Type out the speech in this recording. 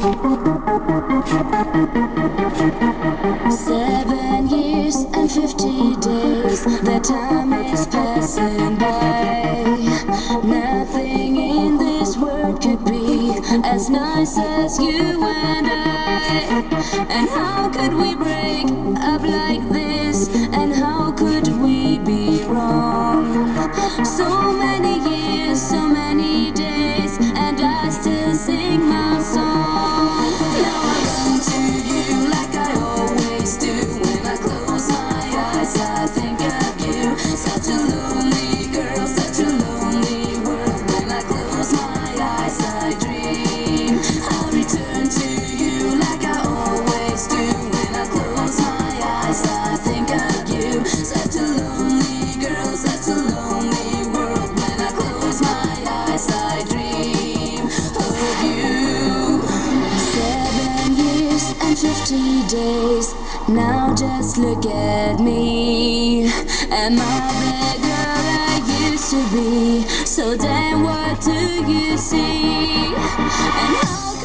7 years and 50 days, the time is passing by. Nothing in this world could be as nice as you and I. And how could we break up like this? And how could we be wrong? So many years, so many days, and I still sing my song. Now I run to you like I always do. When I close my eyes, I think of you. Such a lonely girl, such a lonely world. When I close my eyes, I dream. I'll return to you like I always do. When I close my eyes, I think of you. Such a lonely girl, such a lonely world. When I close my eyes, I dream of you. 7 years and 50 days. Now just look at me. Am I the girl I used to be? So then what do you see? And how